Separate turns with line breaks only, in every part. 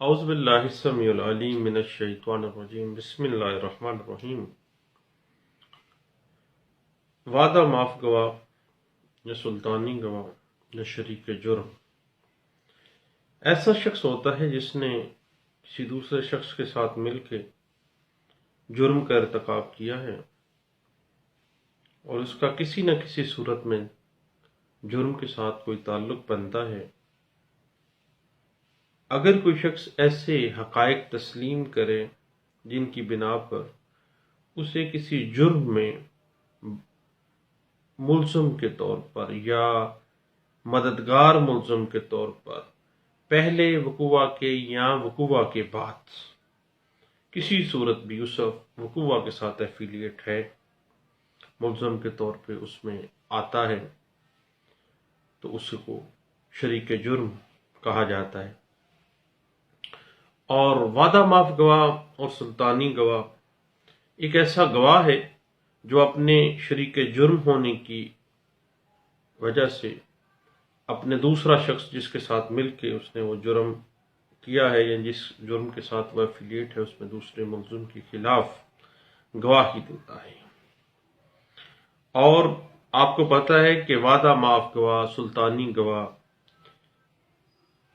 اعوذ باللہ السمیع العلیم من الشیطان الرجیم بسم اللہ الرحمن الرحیم۔ وعدہ معاف گواہ یا سلطانی گواہ یا شریک جرم ایسا شخص ہوتا ہے جس نے کسی دوسرے شخص کے ساتھ مل کے جرم کا ارتکاب کیا ہے اور اس کا کسی نہ کسی صورت میں جرم کے ساتھ کوئی تعلق بنتا ہے۔ اگر کوئی شخص ایسے حقائق تسلیم کرے جن کی بنا پر اسے کسی جرم میں ملزم کے طور پر یا مددگار ملزم کے طور پر پہلے وقوع کے یا وقوع کے بعد کسی صورت بھی اس وقوع کے ساتھ ایفیلیٹ ہے، ملزم کے طور پہ اس میں آتا ہے، تو اس کو شریک جرم کہا جاتا ہے۔ اور وعدہ معاف گواہ اور سلطانی گواہ ایک ایسا گواہ ہے جو اپنے شریک جرم ہونے کی وجہ سے اپنے دوسرا شخص جس کے ساتھ مل کے اس نے وہ جرم کیا ہے یا جس جرم کے ساتھ وہ ایفیلیٹ ہے اس میں دوسرے ملزم کے خلاف گواہی دیتا ہے۔ اور آپ کو پتہ ہے کہ وعدہ معاف گواہ سلطانی گواہ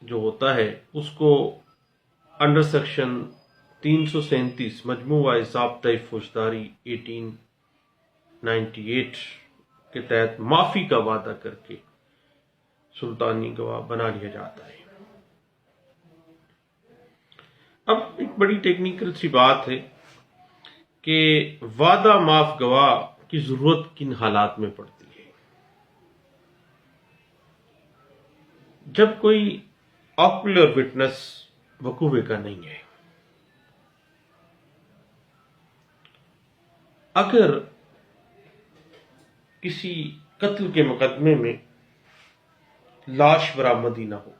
جو ہوتا ہے اس کو انڈر سیکشن 337 مجموعہ ضابطۂ فوجداری 1898 کے تحت معافی کا وعدہ کر کے سلطانی گواہ بنا لیا جاتا ہے۔ اب ایک بڑی ٹیکنیکل سی بات ہے کہ وعدہ معاف گواہ کی ضرورت کن حالات میں پڑتی ہے۔ جب کوئی آکولر وٹنس وقوع کا نہیں ہے، اگر کسی قتل کے مقدمے میں لاش برآمدی نہ ہو،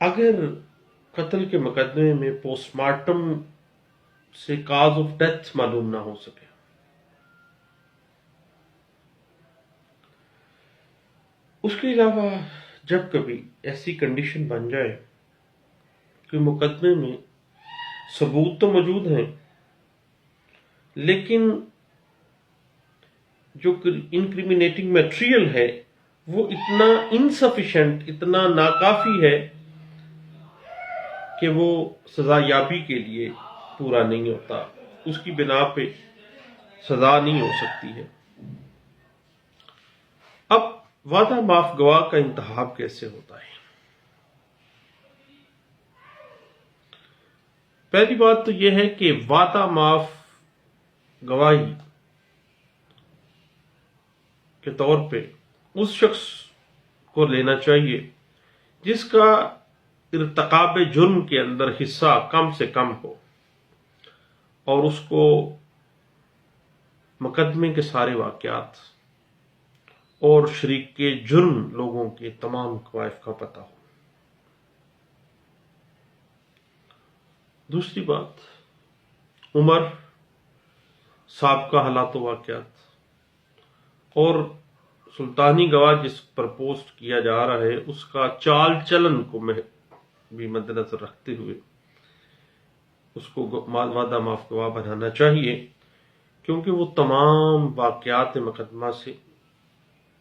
اگر قتل کے مقدمے میں پوسٹ مارٹم سے کاز آف ڈیتھ معلوم نہ ہو سکے، اس کے علاوہ جب کبھی ایسی کنڈیشن بن جائے کہ مقدمے میں ثبوت تو موجود ہیں لیکن جو انکریمنیٹنگ میٹیریل ہے وہ اتنا انسفیشینٹ، اتنا ناکافی ہے کہ وہ سزا یابی کے لیے پورا نہیں ہوتا، اس کی بنا پہ سزا نہیں ہو سکتی ہے۔ اب وعدہ معاف گواہ کا انتخاب کیسے ہوتا ہے؟ پہلی بات تو یہ ہے کہ وعدہ معاف گواہی کے طور پہ اس شخص کو لینا چاہیے جس کا ارتکاب جرم کے اندر حصہ کم سے کم ہو اور اس کو مقدمے کے سارے واقعات اور شریک کے جرم لوگوں کے تمام کوائف کا پتہ ہو۔ دوسری بات، عمر، سابقہ حالات و واقعات، اور سلطانی گواہ جس پر پوسٹ کیا جا رہا ہے اس کا چال چلن کو بھی مد نظر رکھتے ہوئے اس کو وعدہ معاف گواہ بنانا چاہیے، کیونکہ وہ تمام واقعات مقدمہ سے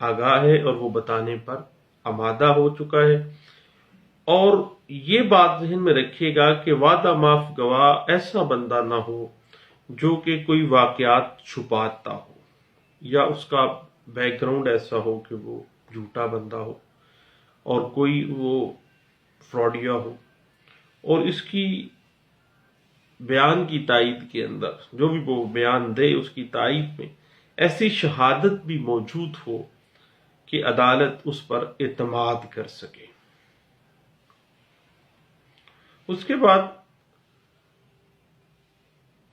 آگاہ ہے اور وہ بتانے پر آمادہ ہو چکا ہے۔ اور یہ بات ذہن میں رکھیے گا کہ وعدہ معاف گواہ ایسا بندہ نہ ہو جو کہ کوئی واقعات چھپاتا ہو یا اس کا بیک گراؤنڈ ایسا ہو کہ وہ جھوٹا بندہ ہو اور کوئی وہ فراڈیا ہو، اور اس کی بیان کی تائید کے اندر جو بھی وہ بیان دے اس کی تائید میں ایسی شہادت بھی موجود ہو کہ عدالت اس پر اعتماد کر سکے۔ اس کے بعد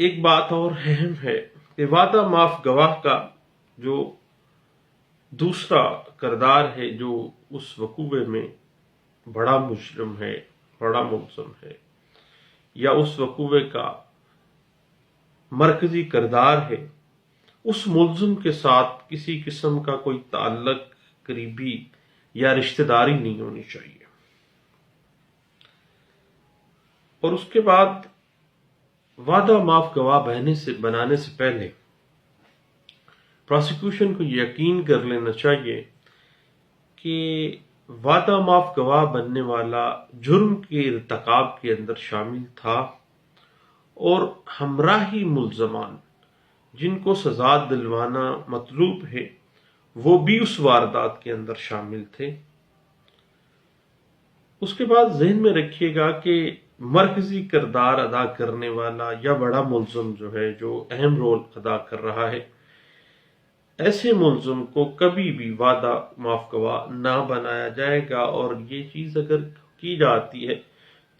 ایک بات اور اہم ہے کہ وعدہ معاف گواہ کا جو دوسرا کردار ہے، جو اس وقوع میں بڑا مجرم ہے، بڑا ملزم ہے، یا اس وقوع کا مرکزی کردار ہے، اس ملزم کے ساتھ کسی قسم کا کوئی تعلق قریبی یا رشتہ داری نہیں ہونی چاہیے. اور اس کے بعد وعدہ معاف گواہ بنانے سے پہلے پراسیکیوشن کو یقین کر لینا چاہیے کہ وعدہ معاف گواہ بننے والا جرم کے ارتکاب کے اندر شامل تھا، اور ہمراہی ملزمان جن کو سزا دلوانا مطلوب ہے وہ بھی اس واردات کے اندر شامل تھے. اس کے بعد ذہن میں رکھیے گا کہ مرکزی کردار ادا کرنے والا یا بڑا ملزم جو ہے، جو اہم رول ادا کر رہا ہے، ایسے ملزم کو کبھی بھی وعدہ معاف گواہ نہ بنایا جائے گا. اور یہ چیز اگر کی جاتی ہے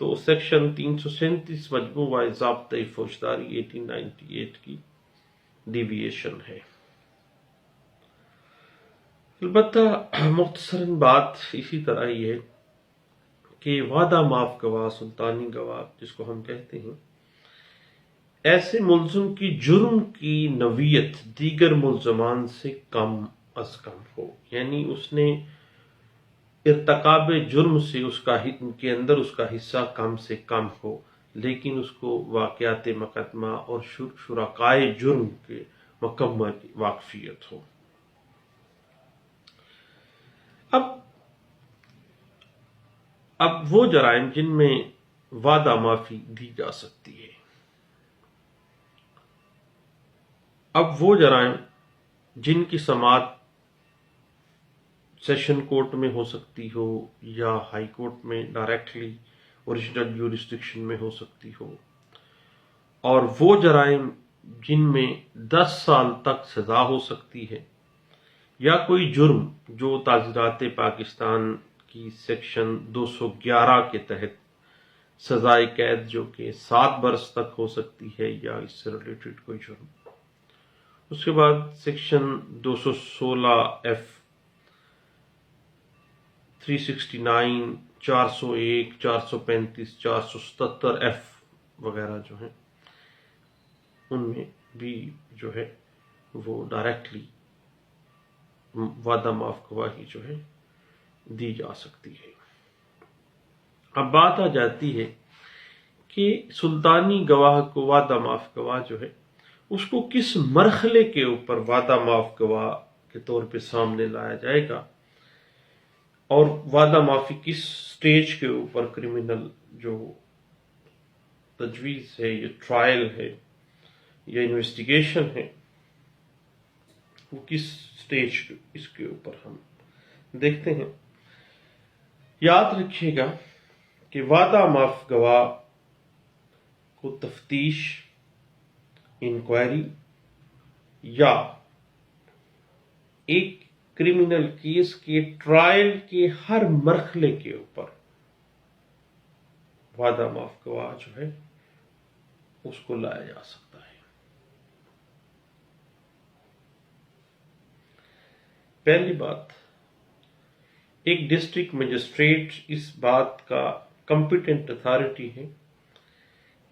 تو سیکشن 337 مجموعہ ضابطۂ فوجداری 1898 کی ڈیویشن ہے. البتہ مختصراً بات اسی طرح ہی ہے کہ وعدہ معاف گواہ، سلطانی گواہ جس کو ہم کہتے ہیں، ایسے ملزم کی جرم کی نوعیت دیگر ملزمان سے کم از کم ہو. یعنی اس نے ارتکاب جرم سے ان کے اندر اس کا حصہ کم سے کم ہو، لیکن اس کو واقعات مقدمہ اور شرکائے جرم کے مکمل واقفیت ہو. اب وہ جرائم جن میں وعدہ معافی دی جا سکتی ہے، اب وہ جرائم جن کی سماعت سیشن کورٹ میں ہو سکتی ہو یا ہائی کورٹ میں ڈائریکٹلی اوریجنل جورسڈکشن میں ہو سکتی ہو، اور وہ جرائم جن میں 10 سال تک سزا ہو سکتی ہے، یا کوئی جرم جو تعزیرات پاکستان کی سیکشن 211 کے تحت سزائے قید جو کہ 7 برس تک ہو سکتی ہے یا اس سے ریلیٹڈ کوئی جرم. اس کے بعد سیکشن 216F 369 401 435 477F وغیرہ جو ہیں، ان میں بھی جو ہے وہ ڈائریکٹلی وعدہ معاف گواہی جو ہے دی جا سکتی ہے. اب بات آ جاتی ہے کہ سلطانی گواہ کو وعدہ معاف گواہ جو ہے اس کو کس مرحلے کے اوپر وعدہ معاف گواہ کے طور پہ سامنے لایا جائے گا، اور وعدہ معافی کس سٹیج کے اوپر کرمنل جو تجویز ہے یا ٹرائل ہے یا انویسٹیگیشن ہے، وہ کس سٹیج اس کے اوپر ہم دیکھتے ہیں. یاد رکھیے گا کہ وعدہ معاف گواہ کو تفتیش، انکوائری یا ایک کرمنل کیس کے ٹرائل کے ہر مرحلے کے اوپر وعدہ معاف گواہ جو ہے اس کو لایا جا سکتا ہے. پہلی بات، ایک ڈسٹرکٹ مجسٹریٹ اس بات کا کمپیٹنٹ اتھارٹی ہے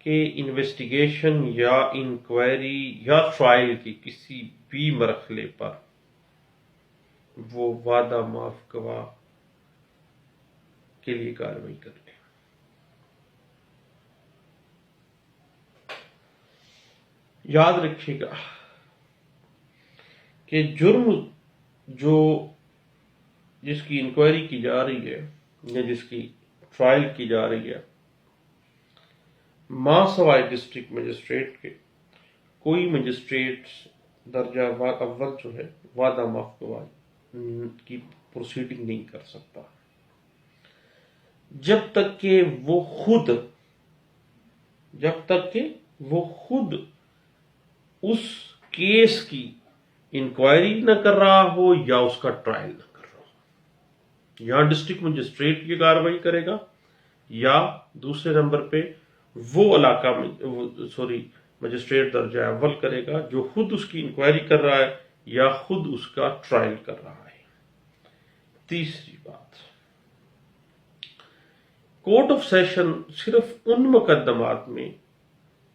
کہ انویسٹیگیشن یا انکوائری یا ٹرائل کی کسی بھی مرحلے پر وہ وعدہ معاف گواہ کے لیے کارروائی کر لے. یاد رکھیے گا کہ جرم جس کی انکوائری کی جا رہی ہے یا جس کی ٹرائل کی جا رہی ہے، ماں سوائے ڈسٹرکٹ مجسٹریٹ کے کوئی مجسٹریٹ درجہ اول جو ہے وعدہ معاف گواہ کی پروسیڈنگ نہیں کر سکتا جب تک کہ وہ خود اس کیس کی انکوائری نہ کر رہا ہو یا اس کا ٹرائل نہ کر رہا ہو. یا ڈسٹرکٹ مجسٹریٹ کی کارروائی کرے گا، یا دوسرے نمبر پہ وہ مجسٹریٹ درجہ اول کرے گا جو خود اس کی انکوائری کر رہا ہے یا خود اس کا ٹرائل کر رہا ہے. تیسری بات، کورٹ آف سیشن صرف ان مقدمات میں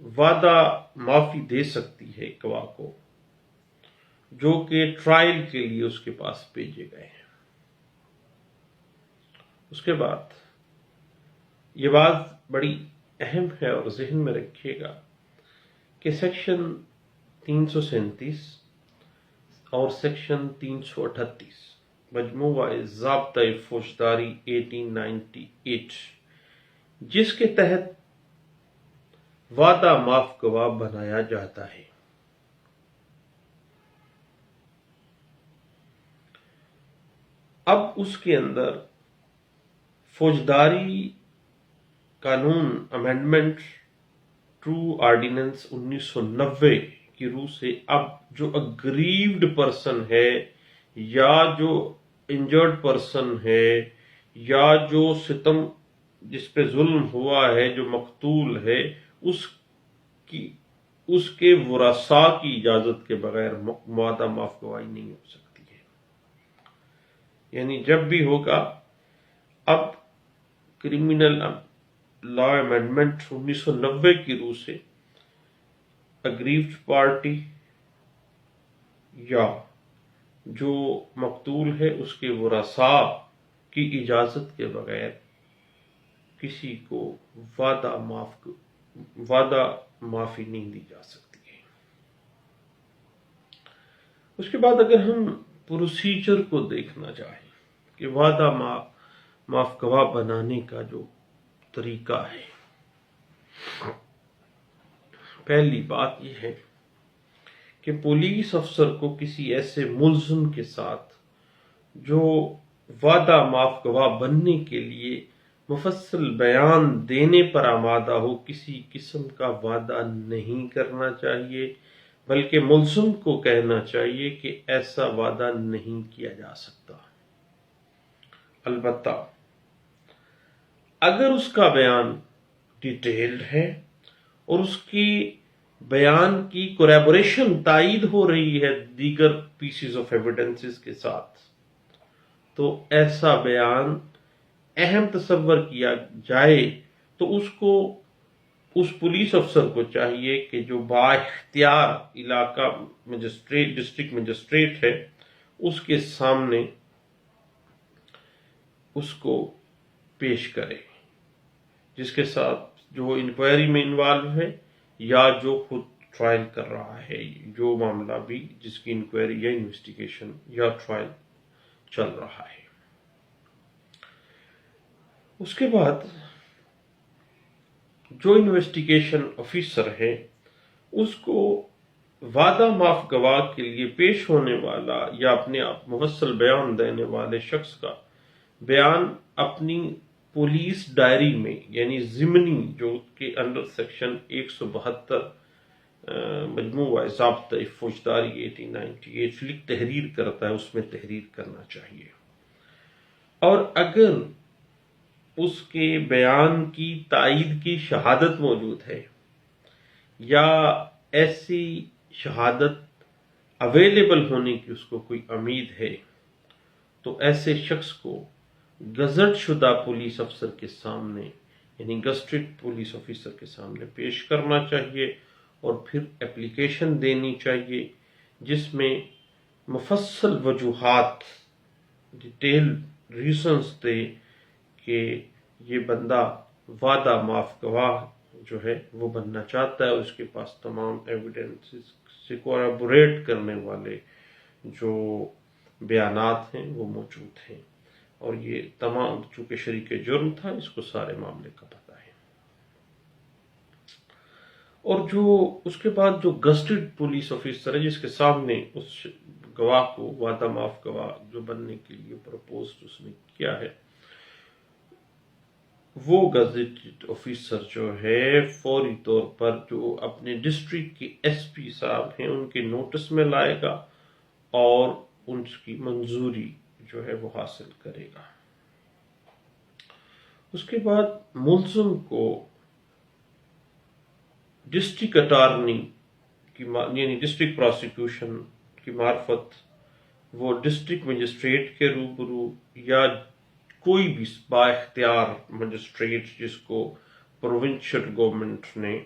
وعدہ معافی دے سکتی ہے گواہ کو جو کہ ٹرائل کے لیے اس کے پاس بھیجے گئے ہیں. اس کے بعد یہ بات بڑی اہم ہے اور ذہن میں رکھیے گا کہ سیکشن 337 اور سیکشن 338 مجموعہ ضابطۂ فوجداری 1898 جس کے تحت وعدہ معاف گواہ بنایا جاتا ہے، اب اس کے اندر فوجداری قانون امینڈمنٹ ٹرو آرڈیننس 1990 کی روح سے اب جو اگریوڈ پرسن ہے یا جو انجرڈ پرسن ہے یا جو ستم جس پہ ظلم ہوا ہے، جو مقتول ہے، اس کے ورثاء کی اجازت کے بغیر وعدہ معاف گواہی نہیں ہو سکتی ہے۔ یعنی جب بھی ہوگا، اب کرمنل لا امینڈمنٹ 1990 کی روح سے اگریوڈ پارٹی یا جو مقتول ہے اس کے ورثاء کی اجازت کے بغیر کسی کو وعدہ معافی نہیں دی جا سکتی ہے۔ اس کے بعد اگر ہم پروسیجر کو دیکھنا چاہیں کہ وعدہ معاف گواہ بنانے کا جو طریقہ ہے، پہلی بات یہ ہے کہ پولیس افسر کو کسی ایسے ملزم کے ساتھ جو وعدہ معاف گواہ بننے کے لیے مفصل بیان دینے پر آمادہ ہو، کسی قسم کا وعدہ نہیں کرنا چاہیے، بلکہ ملزم کو کہنا چاہیے کہ ایسا وعدہ نہیں کیا جا سکتا۔ البتہ اگر اس کا بیان ڈیٹیلڈ ہے اور اس کی بیان کی کوریبوریشن تائید ہو رہی ہے دیگر پیسز آف ایویڈنسز کے ساتھ، تو ایسا بیان اہم تصور کیا جائے تو اس پولیس افسر کو چاہیے کہ جو با اختیار علاقہ ڈسٹرکٹ مجسٹریٹ ہے اس کے سامنے اس کو پیش کرے، جس کے ساتھ جو انکوائری میں انوالو ہے یا جو خود ٹرائل کر رہا ہے، جو معاملہ بھی جس کی انکوائری یا انویسٹیگیشن یا ٹرائل چل رہا ہے۔ اس کے بعد جو انویسٹیگیشن آفیسر ہے اس کو وعدہ معاف گواہ کے لیے پیش ہونے والا یا اپنے آپ مفصل بیان دینے والے شخص کا بیان اپنی پولیس ڈائری میں، یعنی ضمنی جو کے انڈر سیکشن 172 مجموعہ ضابطۂ فوجداری 1898 لکھ تحریر کرتا ہے، اس میں تحریر کرنا چاہیے۔ اور اگر اس کے بیان کی تائید کی شہادت موجود ہے یا ایسی شہادت اویلیبل ہونے کی اس کو کوئی امید ہے، تو ایسے شخص کو گزٹ شدہ پولیس افسر کے سامنے، یعنی گزٹڈ پولیس آفیسر کے سامنے پیش کرنا چاہیے اور پھر اپلیکیشن دینی چاہیے جس میں مفصل وجوہات، ڈیٹیل ریزنز دے کہ یہ بندہ وعدہ معاف گواہ جو ہے وہ بننا چاہتا ہے، اس کے پاس تمام ایویڈنس سے کوریبوریٹ کرنے والے جو بیانات ہیں وہ موجود ہیں، اور یہ تمام چونکہ شریک جرم تھا اس کو سارے معاملے کا پتہ ہے۔ اور جو اس کے بعد جو گزٹڈ پولیس آفیسر ہے جس کے سامنے اس گواہ کو وعدہ معاف گواہ جو بننے کے لیے پروپوز اس نے کیا ہے، وہ گزٹڈ آفیسر جو ہے فوری طور پر جو اپنے ڈسٹرکٹ کے ایس پی صاحب ہیں ان کے نوٹس میں لائے گا اور ان کی منظوری جو ہے وہ حاصل کرے گا۔ اس کے بعد ملزم کو ڈسٹرکٹ اٹارنی کی یعنی ڈسٹرکٹ پروسیکیوشن کی معرفت وہ ڈسٹرکٹ مجسٹریٹ کے روبرو یا کوئی بھی با اختیار مجسٹریٹ جس کو پروونشل گورنمنٹ نے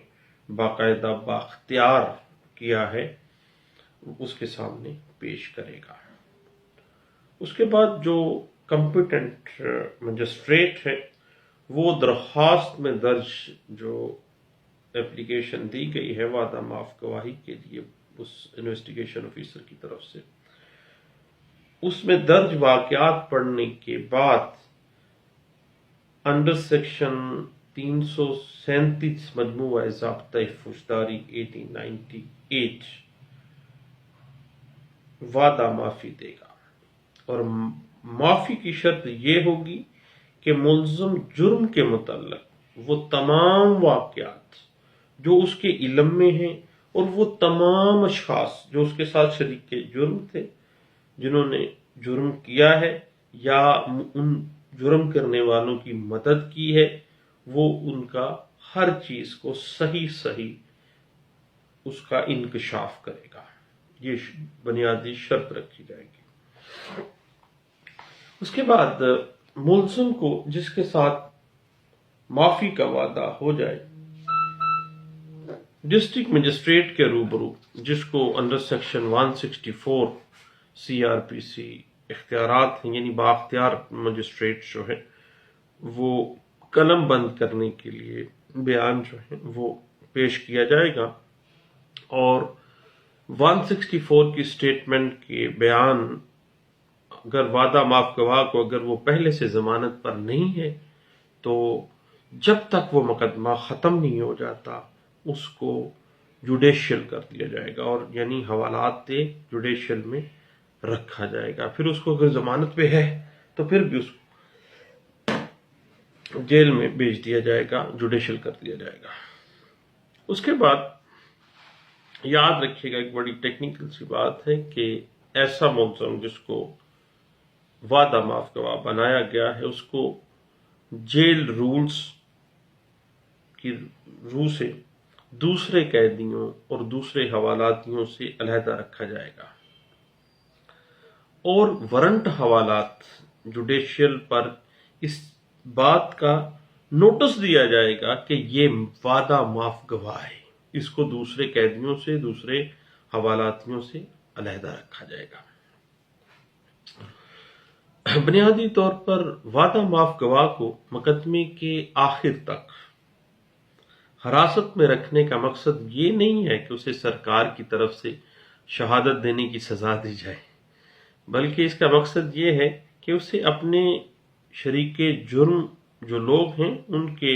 باقاعدہ بااختیار کیا ہے اس کے سامنے پیش کرے گا۔ اس کے بعد جو کمپیٹنٹ مجسٹریٹ ہے وہ درخواست میں درج جو اپلیکیشن دی گئی ہے وعدہ معاف گواہی کے لیے اس انویسٹیگیشن آفیسر کی طرف سے، اس میں درج واقعات پڑھنے کے بعد انڈر سیکشن 337 مجموعہ ضابطہ فوجداری 1898 وعدہ معافی دے گا، اور معافی کی شرط یہ ہوگی کہ ملزم جرم کے متعلق وہ تمام واقعات جو اس کے علم میں ہیں اور وہ تمام اشخاص جو اس کے ساتھ شریک جرم تھے جنہوں نے جرم کیا ہے یا ان جرم کرنے والوں کی مدد کی ہے، وہ ان کا ہر چیز کو صحیح اس کا انکشاف کرے گا۔ یہ بنیادی شرط رکھی جائے گی۔ اس کے بعد ملزم کو جس کے ساتھ معافی کا وعدہ ہو جائے ڈسٹرکٹ مجسٹریٹ کے روبرو، جس کو انڈر سیکشن 164 CRPC اختیارات ہیں، یعنی بااختیار مجسٹریٹ جو ہے وہ قلم بند کرنے کے لیے بیان جو ہے وہ پیش کیا جائے گا، اور 164 کی سٹیٹمنٹ کے بیان اگر وعدہ معاف گواہ کو اگر وہ پہلے سے ضمانت پر نہیں ہے تو جب تک وہ مقدمہ ختم نہیں ہو جاتا اس کو جوڈیشل کر دیا جائے گا، اور یعنی حوالات دے جوڈیشل میں رکھا جائے گا۔ پھر اس کو اگر ضمانت پہ ہے تو پھر بھی اس کو جیل میں بھیج دیا جائے گا، جوڈیشل کر دیا جائے گا۔ اس کے بعد یاد رکھیے گا ایک بڑی ٹیکنیکل سی بات ہے کہ ایسا ملزم جس کو وعدہ معاف گواہ بنایا گیا ہے اس کو جیل رولز کی روح سے دوسرے قیدیوں اور دوسرے حوالاتیوں سے علیحدہ رکھا جائے گا، اور وارنٹ حوالات جوڈیشل پر اس بات کا نوٹس دیا جائے گا کہ یہ وعدہ معاف گواہ ہے، اس کو دوسرے قیدیوں سے دوسرے حوالاتیوں سے علیحدہ رکھا جائے گا۔ بنیادی طور پر وعدہ معاف گواہ کو مقدمے کے آخر تک حراست میں رکھنے کا مقصد یہ نہیں ہے کہ اسے سرکار کی طرف سے شہادت دینے کی سزا دی جائے، بلکہ اس کا مقصد یہ ہے کہ اسے اپنے شریک جرم جو لوگ ہیں ان کے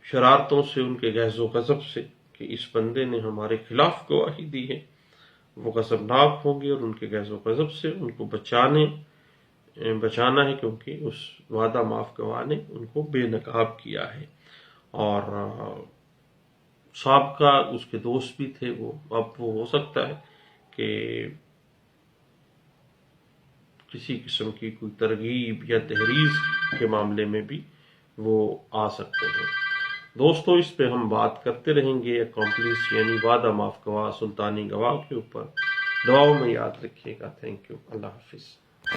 شرارتوں سے، ان کے غیظ و غضب سے کہ اس بندے نے ہمارے خلاف گواہی دی ہے، وہ غضبناک ہوں گے، اور ان کے غیظ و غضب سے ان کو بچانا ہے، کیونکہ اس وعدہ معاف گواہ نے ان کو بے نقاب کیا ہے، اور سابقہ اس کے دوست بھی تھے، وہ اب وہ ہو سکتا ہے کہ کسی قسم کی کوئی ترغیب یا تحریض کے معاملے میں بھی وہ آ سکتے ہیں۔ دوستو اس پہ ہم بات کرتے رہیں گے، اکمپلیس یعنی وعدہ معاف گواہ سلطانی گواہ کے اوپر۔ دعاؤں میں یاد رکھیے گا۔ تھینک یو، اللہ حافظ۔